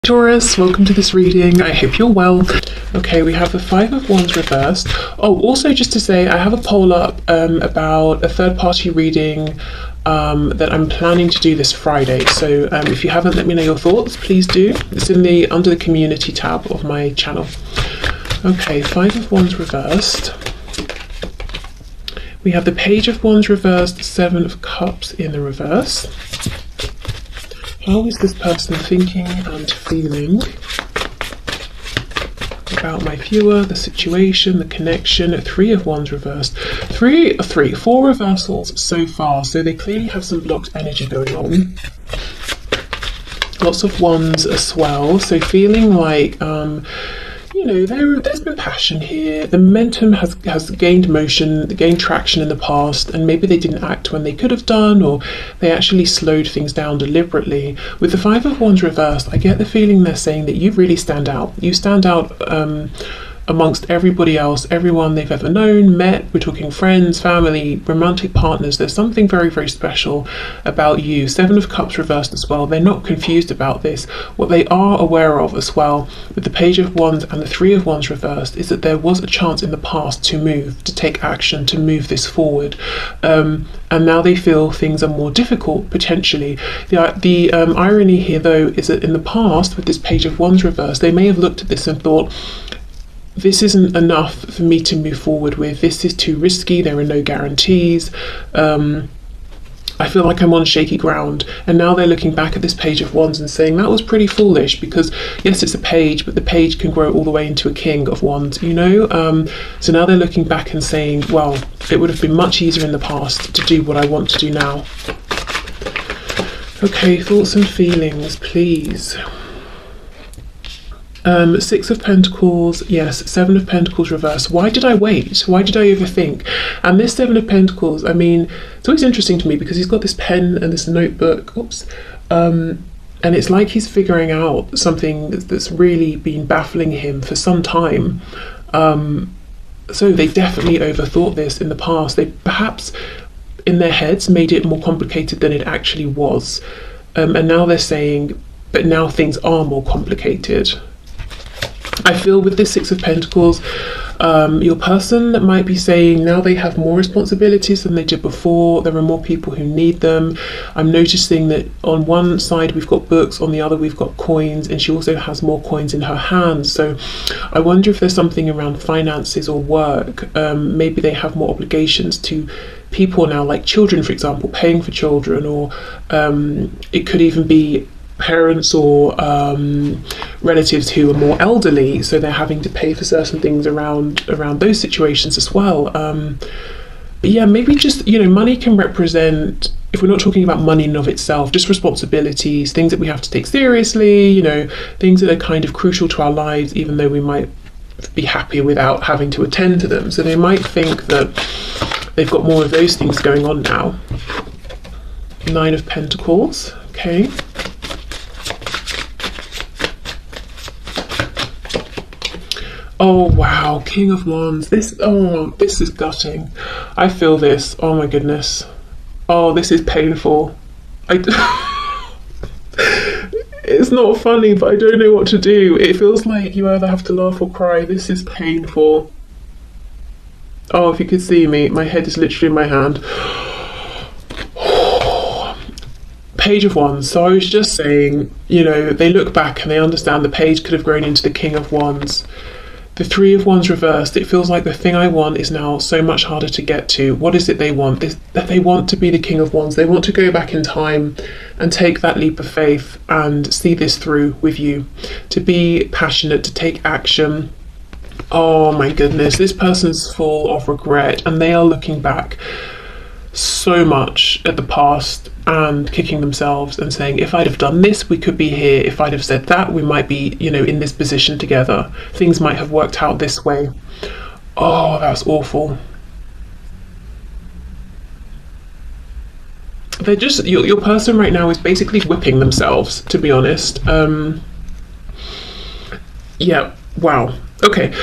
Taurus, welcome to this reading. I hope you're well. Okay, we have the Five of Wands reversed. Oh, also just to say, I have a poll up about a third-party reading that I'm planning to do this Friday. So if you haven't let me know your thoughts, please do. It's in the under the community tab of my channel. Okay, Five of Wands reversed. We have the Page of Wands reversed, Seven of Cups in the reverse. How is this person thinking and feeling about my viewer, the situation, the connection? Three of Wands reversed. Four reversals so far, so they clearly have some blocked energy going on. Lots of Wands as well, so feeling like you know, there's been passion here. The momentum has gained motion, gained traction in the past, and maybe they didn't act when they could have done, or they actually slowed things down deliberately. With the Five of Wands reversed, I get the feeling they're saying that you really stand out. You stand out amongst everybody else, everyone they've ever known, met. We're talking friends, family, romantic partners. There's something very, very special about you. Seven of Cups reversed as well. They're not confused about this. What they are aware of as well with the Page of Wands and the Three of Wands reversed is that there was a chance in the past to move, to take action, to move this forward. And now they feel things are more difficult, potentially. The irony here, though, is that in the past, with this Page of Wands reversed, they may have looked at this and thought, this isn't enough for me to move forward with. This is too risky. There are no guarantees. I feel like I'm on shaky ground. And now they're looking back at this Page of Wands and saying that was pretty foolish, because yes, it's a page, but the page can grow all the way into a King of Wands, you know? So now they're looking back and saying, well, it would have been much easier in the past to do what I want to do now. Okay, thoughts and feelings, please. Six of Pentacles, yes, Seven of Pentacles reverse. Why did I wait? Why did I overthink? And this Seven of Pentacles, I mean, it's always interesting to me because he's got this pen and this notebook, and it's like he's figuring out something that's really been baffling him for some time. So they definitely overthought this in the past. They perhaps in their heads made it more complicated than it actually was. And now they're saying, but now things are more complicated. I feel with this Six of Pentacles, your person might be saying now they have more responsibilities than they did before. There are more people who need them. I'm noticing that on one side we've got books, on the other we've got coins, and she also has more coins in her hands. So I wonder if there's something around finances or work. Maybe they have more obligations to people now, like children, for example, paying for children, or it could even be parents or relatives who are more elderly, so they're having to pay for certain things around those situations as well. But yeah, maybe just, you know, money can represent, if we're not talking about money in and of itself, just responsibilities, things that we have to take seriously, you know, things that are kind of crucial to our lives, even though we might be happy without having to attend to them. So they might think that they've got more of those things going on now. Nine of Pentacles, okay. Oh wow, King of Wands. This is gutting. I feel this. Oh my goodness. Oh, this is painful. It's not funny, but I don't know what to do. It feels like you either have to laugh or cry. This is painful. Oh, if you could see me, my head is literally in my hand. Page of Wands. So I was just saying, you know, they look back and they understand the page could have grown into the King of Wands. The Three of Wands reversed, it feels like the thing I want is now so much harder to get to. What is it they want? That they want to be the King of Wands. They want to go back in time and take that leap of faith and see this through with you. To be passionate, to take action. Oh my goodness, this person's full of regret and they are looking back so much at the past and kicking themselves and saying, if I'd have done this, we could be here. If I'd have said that, we might be, you know, in this position together. Things might have worked out this way. Oh, that's awful. They're just, your person right now is basically whipping themselves, to be honest. Yeah, wow. Okay.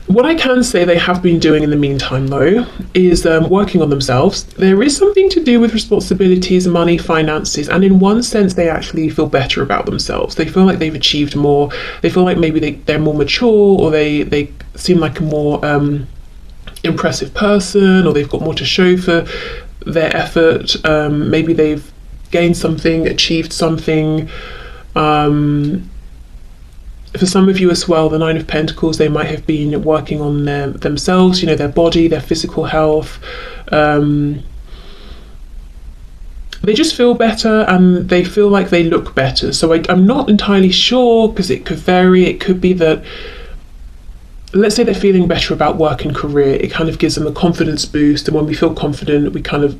What I can say they have been doing in the meantime, though, is working on themselves. There is something to do with responsibilities, money, finances, and in one sense, they actually feel better about themselves. They feel like they've achieved more. They feel like maybe they're more mature, or they seem like a more impressive person, or they've got more to show for their effort. Maybe they've gained something, achieved something. For some of you as well, the Nine of Pentacles, they might have been working on themselves, their body, their physical health. They just feel better, and they feel like they look better. So I'm not entirely sure, because it could vary. It could be that, let's say they're feeling better about work and career. It kind of gives them a confidence boost, and when we feel confident, we kind of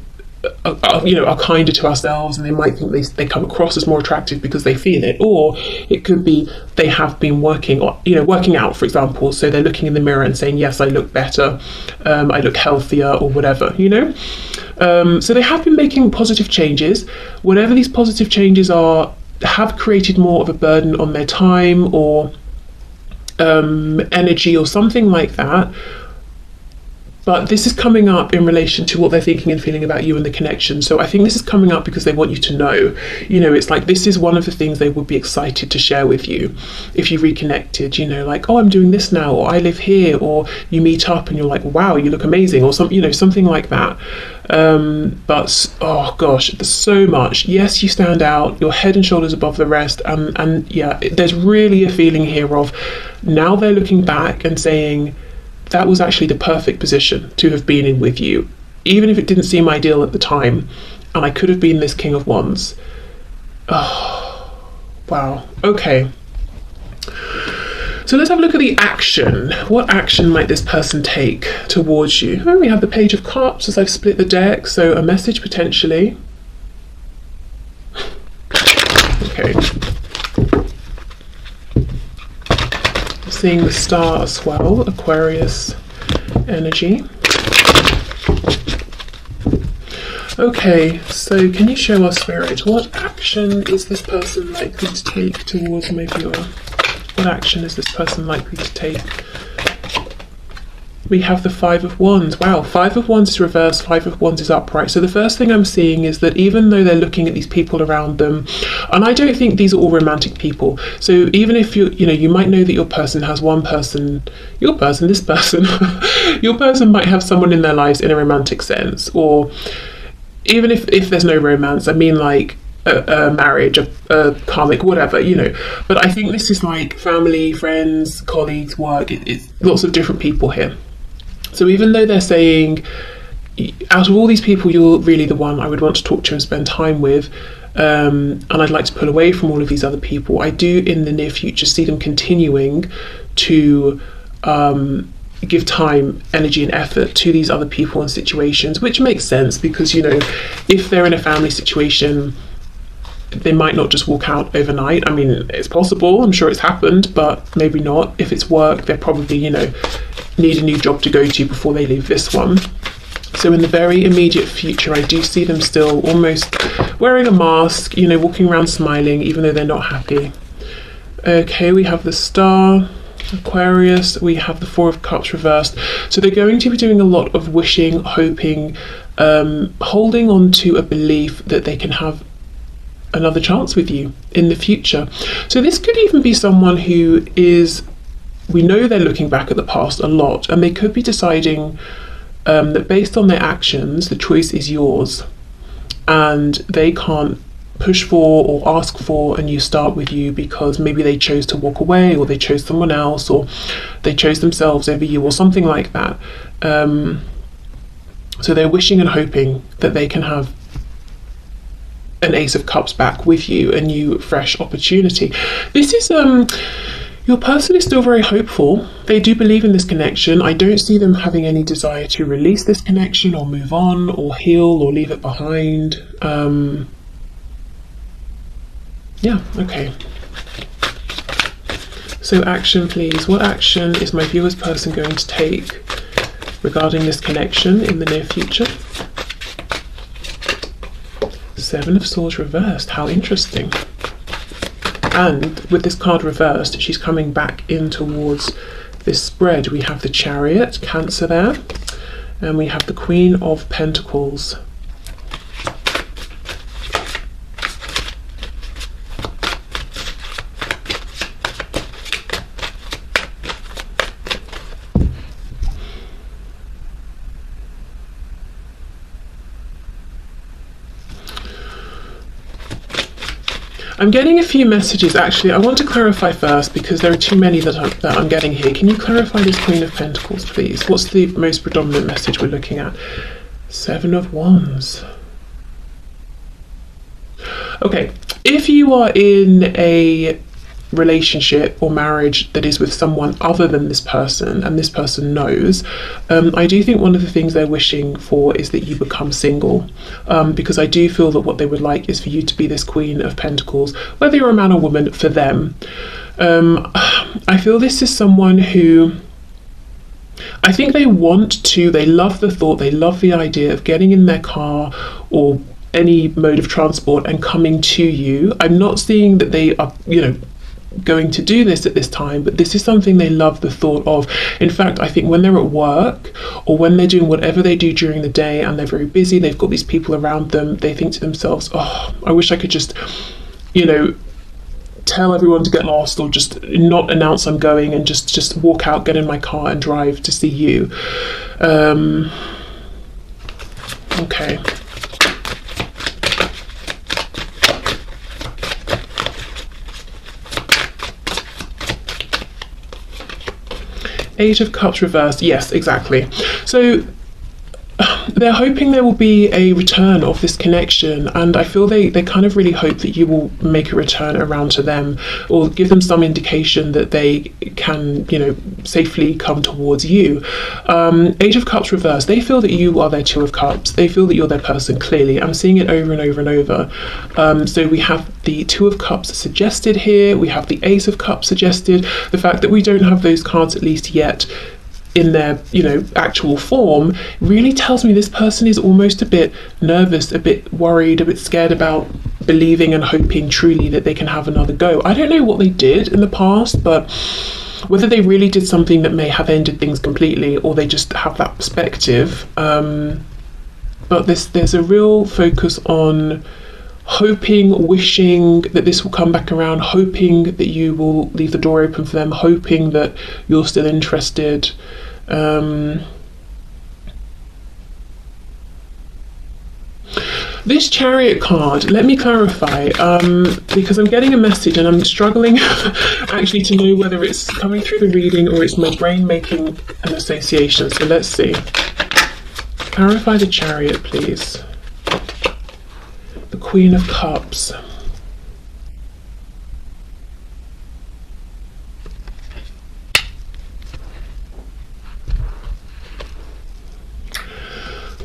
are kinder to ourselves, and they might think they come across as more attractive because they feel it. Or it could be they have been working out, for example, so they're looking in the mirror and saying, yes, I look better, I look healthier, or whatever, so they have been making positive changes. Whatever these positive changes are, have created more of a burden on their time or energy or something like that. But this is coming up in relation to what they're thinking and feeling about you and the connection. So I think this is coming up because they want you to know. It's like this is one of the things they would be excited to share with you if you reconnected, like, oh, I'm doing this now, or I live here, or you meet up and you're like, wow, you look amazing, or something like that. But oh gosh, there's so much. Yes, you stand out, you're head and shoulders above the rest, and yeah, there's really a feeling here of now they're looking back and saying, that was actually the perfect position to have been in with you, even if it didn't seem ideal at the time, and I could have been this King of Wands. Oh, wow. Okay. So let's have a look at the action. What action might this person take towards you? Oh, we have the Page of Cups as I've split the deck, so a message potentially. Okay. Seeing the Star as well, Aquarius energy. Okay, so can you show us, Spirit, what action is this person likely to take towards maybe what action is this person likely to take? We have the Five of Wands. Wow, Five of Wands is reversed, Five of Wands is upright. So the first thing I'm seeing is that even though they're looking at these people around them, and I don't think these are all romantic people. So even if you might know that your person has this person, your person might have someone in their lives in a romantic sense, or even if there's no romance, I mean like a marriage, a karmic, whatever, But I think this is like family, friends, colleagues, work. It's lots of different people here. So even though they're saying, out of all these people, you're really the one I would want to talk to and spend time with, and I'd like to pull away from all of these other people, I do in the near future see them continuing to give time, energy and effort to these other people and situations, which makes sense because, if they're in a family situation, they might not just walk out overnight. I mean, it's possible, I'm sure it's happened, but maybe not. If it's work, they're probably, need a new job to go to before they leave this one. So in the very immediate future, I do see them still almost wearing a mask, walking around smiling, even though they're not happy. Okay, we have the Star, Aquarius, we have the Four of Cups reversed. So they're going to be doing a lot of wishing, hoping, holding on to a belief that they can have another chance with you in the future. So this could even be someone who we know they're looking back at the past a lot, and they could be deciding that based on their actions, the choice is yours, and they can't push for or ask for a new start with you because maybe they chose to walk away, or they chose someone else, or they chose themselves over you, or something like that. So they're wishing and hoping that they can have an Ace of Cups back with you, a new fresh opportunity. This is your person is still very hopeful. They do believe in this connection. I don't see them having any desire to release this connection or move on or heal or leave it behind. Yeah, okay. So action, please. What action is my viewer's person going to take regarding this connection in the near future? Seven of Swords reversed. How interesting. And with this card reversed, she's coming back in towards this spread, we have the Chariot, Cancer there, and we have the Queen of Pentacles. I'm getting a few messages. Actually, I want to clarify first because there are too many that I'm getting here. Can you clarify this Queen of Pentacles, please? What's the most predominant message we're looking at? Seven of Wands. Okay, if you are in a relationship or marriage that is with someone other than this person and this person knows, I do think one of the things they're wishing for is that you become single, because I do feel that what they would like is for you to be this Queen of Pentacles, whether you're a man or woman, for them. I feel this is someone who, I think they love the thought, they love the idea of getting in their car or any mode of transport and coming to you. I'm not seeing that they are, going to do this at this time, but this is something they love the thought of. In fact, I think when they're at work or when they're doing whatever they do during the day and they're very busy, they've got these people around them, they think to themselves, oh, I wish I could just, tell everyone to get lost, or just not announce I'm going and just walk out, get in my car and drive to see you. Okay. Eight of Cups reversed. Yes, exactly. So they're hoping there will be a return of this connection, and I feel they kind of really hope that you will make a return around to them, or give them some indication that they can, safely come towards you. Eight of Cups reversed. They feel that you are their Two of Cups. They feel that you're their person, clearly. I'm seeing it over and over and over. So we have the Two of Cups suggested here. We have the Ace of Cups suggested. The fact that we don't have those cards, at least yet, in their actual form, really tells me this person is almost a bit nervous, a bit worried, a bit scared about believing and hoping truly that they can have another go. I don't know what they did in the past, but whether they really did something that may have ended things completely, or they just have that perspective, but there's a real focus on hoping, wishing that this will come back around, hoping that you will leave the door open for them, hoping that you're still interested. This Chariot card, let me clarify, because I'm getting a message and I'm struggling actually to know whether it's coming through the reading or it's my brain making an association. So let's see. Clarify the Chariot, please. The Queen of Cups.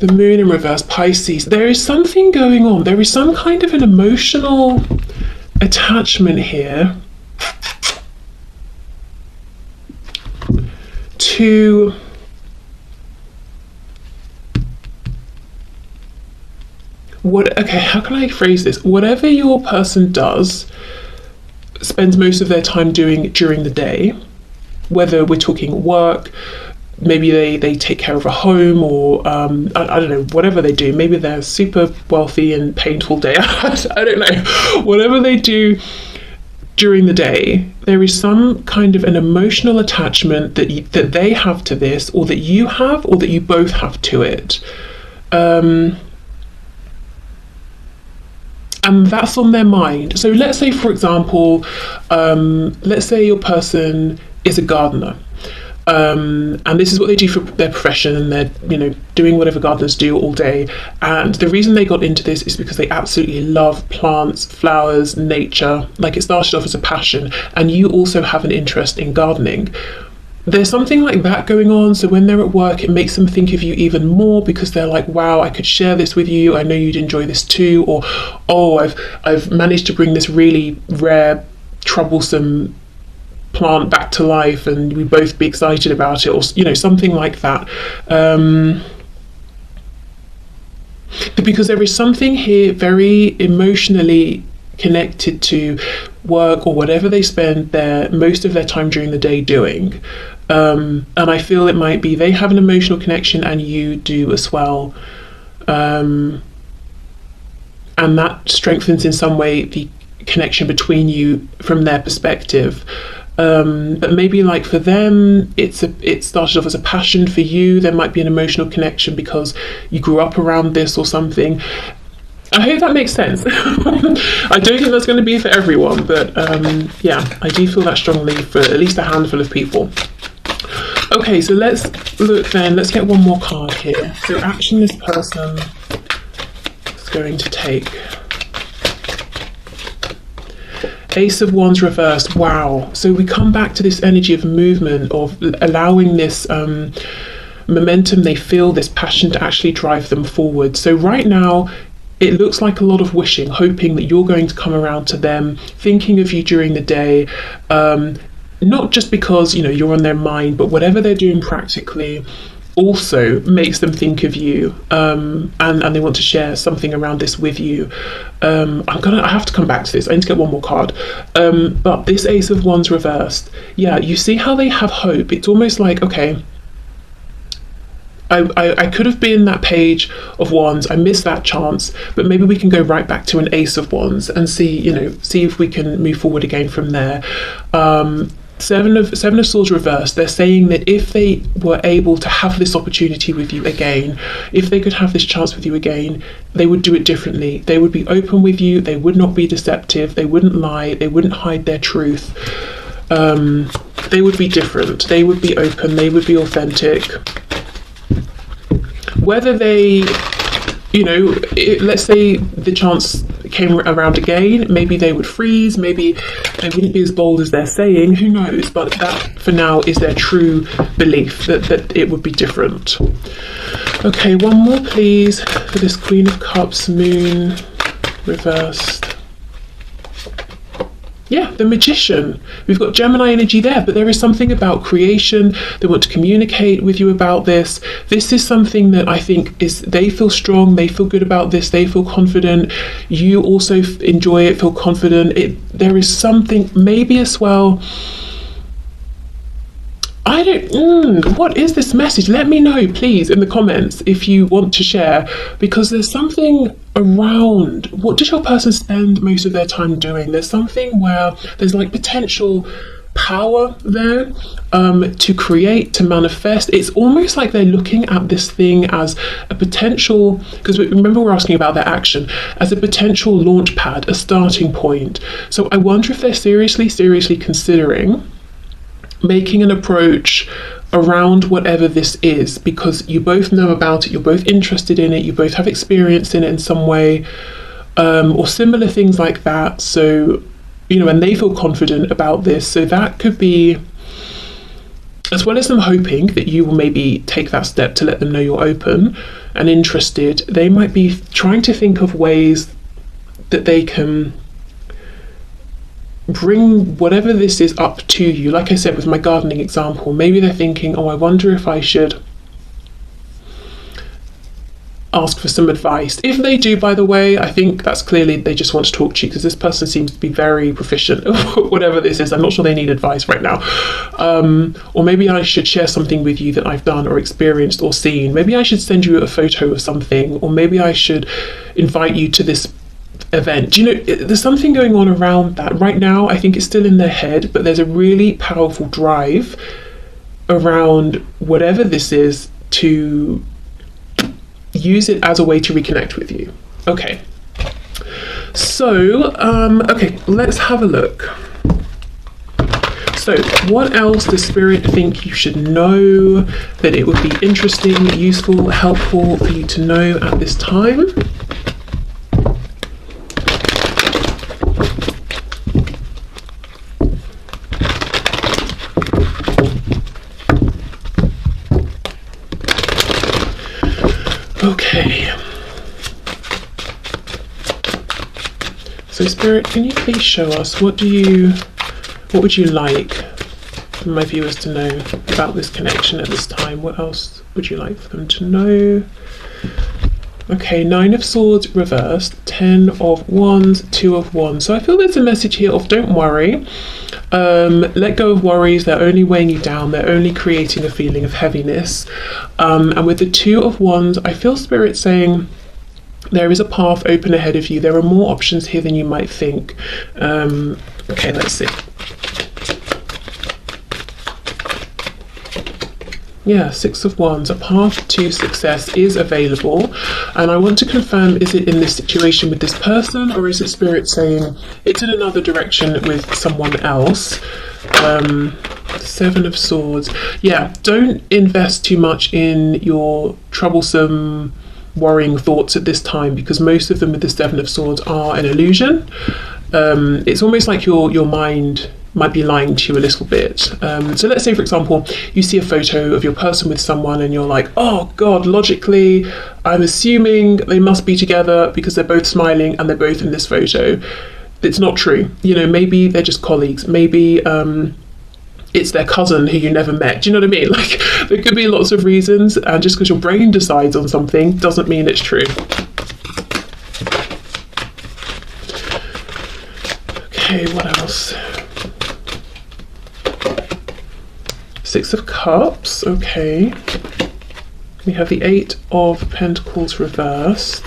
The Moon in reverse, Pisces. There is something going on. There is some kind of an emotional attachment here to how can I phrase this? Whatever your person does, spends most of their time doing during the day, whether we're talking work, maybe they take care of a home, or I don't know, whatever they do. Maybe they're super wealthy and painful day. I don't know. Whatever they do during the day, there is some kind of an emotional attachment that they have to this, or that you have, or that you both have to it. And that's on their mind. So let's say, for example, let's say your person is a gardener. And this is what they do for their profession, and they're doing whatever gardeners do all day. And the reason they got into this is because they absolutely love plants, flowers, nature. Like, it started off as a passion, and you also have an interest in gardening. There's something like that going on. So when they're at work, it makes them think of you even more, because they're like, wow, I could share this with you, I know you'd enjoy this too. Or, oh, I've managed to bring this really rare, troublesome plant back to life, and we both be excited about it, or something like that. Because there is something here very emotionally connected to work or whatever they spend most of their time during the day doing. And I feel it might be they have an emotional connection and you do as well. And that strengthens in some way the connection between you from their perspective. But maybe like for them, it started off as a passion. For you, there might be an emotional connection because you grew up around this or something. I hope that makes sense. I don't think that's going to be for everyone, but yeah, I do feel that strongly for at least a handful of people. Okay, so let's look then. Let's get one more card here. So action this person is going to take. Ace of Wands reversed. Wow. So we come back to this energy of movement, of allowing this momentum they feel, this passion to actually drive them forward. So right now, it looks like a lot of wishing, hoping that you're going to come around to them, thinking of you during the day, not just because, you know, you're on their mind, but whatever they're doing practically also makes them think of you, and they want to share something around this with you. I have to come back to this. I need to get one more card. But this Ace of Wands reversed, yeah, you see how they have hope. It's almost like, okay, I could have been that Page of Wands. I missed that chance, but maybe we can go right back to an Ace of Wands and see if we can move forward again from there. Seven of Swords reversed. They're saying that if they were able to have this opportunity with you again, if they could have this chance with you again, they would do it differently. They would be open with you. They would not be deceptive. They wouldn't lie. They wouldn't hide their truth. They would be different. They would be open. They would be authentic. Whether they, let's say the chance came around again, maybe they would freeze, maybe they wouldn't be as bold as they're saying, who knows, but that for now is their true belief, that it would be different. Okay, one more please for this Queen of Cups, Moon reversed. Yeah, the Magician. We've got Gemini energy there, but there is something about creation. They want to communicate with you about this. This is something that I think they feel strong, they feel good about this, they feel confident. You also enjoy it, feel confident. There is something, maybe as well, what is this message? Let me know, please, in the comments if you want to share, because there's something around, what does your person spend most of their time doing? There's something where there's like potential power there to create, to manifest. It's almost like they're looking at this thing as a potential, because remember we're asking about their action, as a potential launch pad, a starting point. So I wonder if they're seriously considering making an approach around whatever this is, because you both know about it, you're both interested in it, you both have experience in it in some way, or similar things like that. So, and they feel confident about this. So that could be, as well as them hoping that you will maybe take that step to let them know you're open and interested, they might be trying to think of ways that they can bring whatever this is up to you. Like I said with my gardening example, maybe they're thinking, I wonder if I should ask for some advice. If they do, by the way, I think that's clearly they just want to talk to you, because this person seems to be very proficient at whatever this is. I'm not sure they need advice right now. Or maybe I should share something with you that I've done or experienced or seen. Maybe I should send you a photo of something, or maybe I should invite you to this event. There's something going on around that right now. I think it's still in their head, but there's a really powerful drive around whatever this is to use it as a way to reconnect with you. Okay, so let's have a look. So what else does Spirit think you should know, that it would be interesting, useful, helpful for you to know at this time? Okay, so Spirit, can you please show us what would you like for my viewers to know about this connection at this time? What else would you like for them to know? Okay, 9 of Swords reversed, 10 of Wands, 2 of Wands. So I feel there's a message here of don't worry. Let go of worries. They're only weighing you down. They're only creating a feeling of heaviness. And with the 2 of Wands, I feel Spirit saying there is a path open ahead of you. There are more options here than you might think. Okay, let's see. Yeah, 6 of Wands, a path to success is available. And I want to confirm, is it in this situation with this person, or is it Spirit saying it's in another direction with someone else? 7 of Swords. Yeah, don't invest too much in your troublesome, worrying thoughts at this time, because most of them with the 7 of Swords are an illusion. It's almost like your mind might be lying to you a little bit. So let's say, for example, you see a photo of your person with someone and you're like, oh God, logically, I'm assuming they must be together because they're both smiling and they're both in this photo. It's not true. You know, maybe they're just colleagues. Maybe it's their cousin who you never met. Do you know what I mean? Like, there could be lots of reasons, and just because your brain decides on something doesn't mean it's true. Okay, what else? 6 of Cups, okay. We have the 8 of Pentacles reversed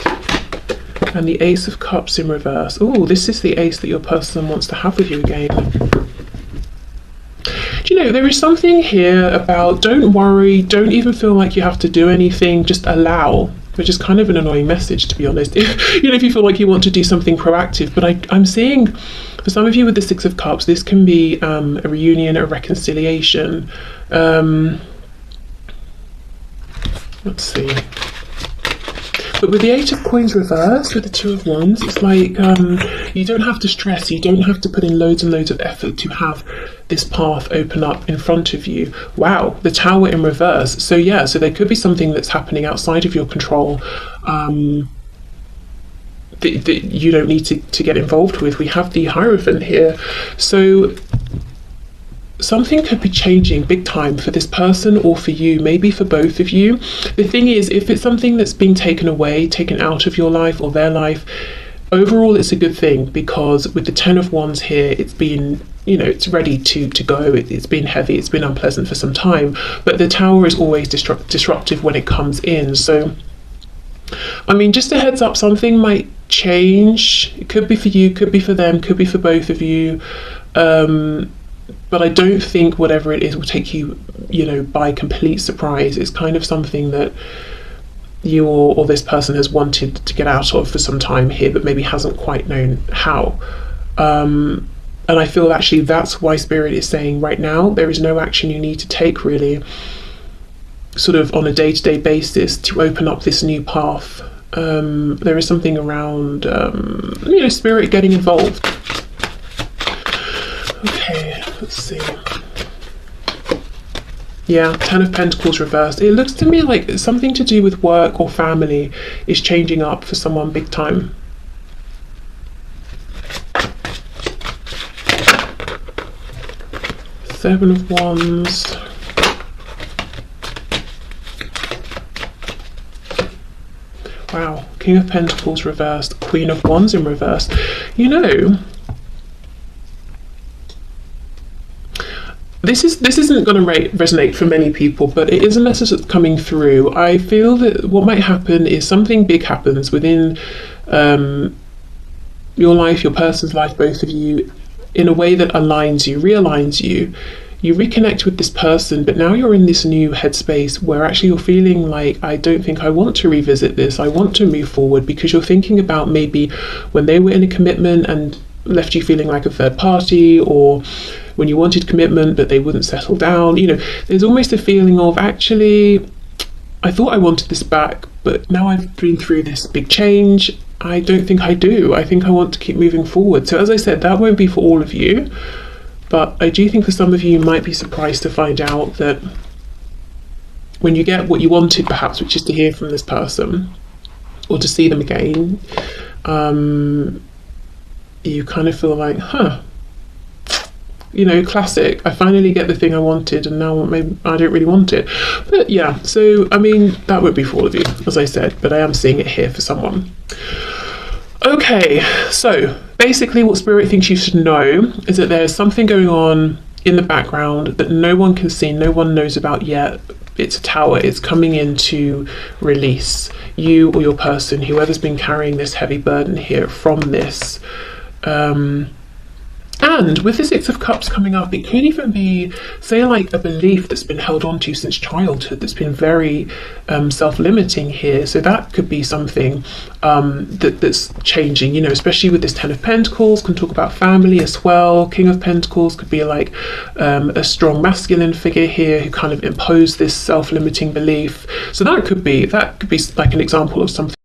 and the Ace of Cups in reverse. Oh, this is the ace that your person wants to have with you again. Do you know, there is something here about don't worry, don't even feel like you have to do anything, just allow, which is kind of an annoying message, to be honest. If, you know, if you feel like you want to do something proactive, but I'm seeing, for some of you with the 6 of Cups, this can be a reunion, a reconciliation. Let's see. But with the 8 of Coins reversed, with the 2 of Wands, it's like you don't have to stress, you don't have to put in loads and loads of effort to have this path open up in front of you. Wow, the Tower in reverse. So yeah, so there could be something that's happening outside of your control that you don't need to get involved with. We have the Hierophant here. So something could be changing big time for this person or for you, maybe for both of you. The thing is, if it's something that's been taken away, taken out of your life or their life, overall it's a good thing, because with the 10 of Wands here, it's been, you know, it's ready to go. It's been heavy, it's been unpleasant for some time, but the Tower is always disruptive when it comes in. So I mean, just a heads up, something might change. It could be for you, could be for them, could be for both of you. But I don't think whatever it is will take you, you know, by complete surprise. It's kind of something that you or this person has wanted to get out of for some time here, but maybe hasn't quite known how. And I feel actually that's why Spirit is saying right now there is no action you need to take, really, sort of on a day-to-day basis, to open up this new path. There is something around, you know, Spirit getting involved. Okay, let's see. Yeah, 10 of Pentacles reversed. It looks to me like something to do with work or family is changing up for someone big time. Seven of Wands. Wow, King of Pentacles reversed, Queen of Wands in reverse. You know, this isn't going to resonate for many people, but it is a message that's coming through. I feel that what might happen is something big happens within your life, your person's life, both of you, in a way that aligns you, realigns you. You reconnect with this person, but now you're in this new headspace where actually you're feeling like, I don't think I want to revisit this. I want to move forward, because you're thinking about maybe when they were in a commitment and left you feeling like a third party, or when you wanted commitment but they wouldn't settle down. You know, there's almost a feeling of, actually, I thought I wanted this back, but now I've been through this big change, I don't think I do. I think I want to keep moving forward. So as I said, that won't be for all of you, but I do think for some of you, you might be surprised to find out that when you get what you wanted, perhaps, which is to hear from this person or to see them again, you kind of feel like, you know, classic. I finally get the thing I wanted, and now maybe I don't really want it. But yeah, so I mean, that would be for all of you, as I said, but I am seeing it here for someone. Okay, so basically what Spirit thinks you should know is that there's something going on in the background that no one can see, no one knows about yet. It's a Tower. It's coming in to release you or your person, whoever's been carrying this heavy burden here from this. And with the Six of Cups coming up, it could even be, say, like a belief that's been held on to since childhood that's been very self-limiting here. So that could be something that's changing, you know, especially with this Ten of Pentacles, can talk about family as well. King of Pentacles could be like a strong masculine figure here who kind of imposed this self-limiting belief. So that could be like an example of something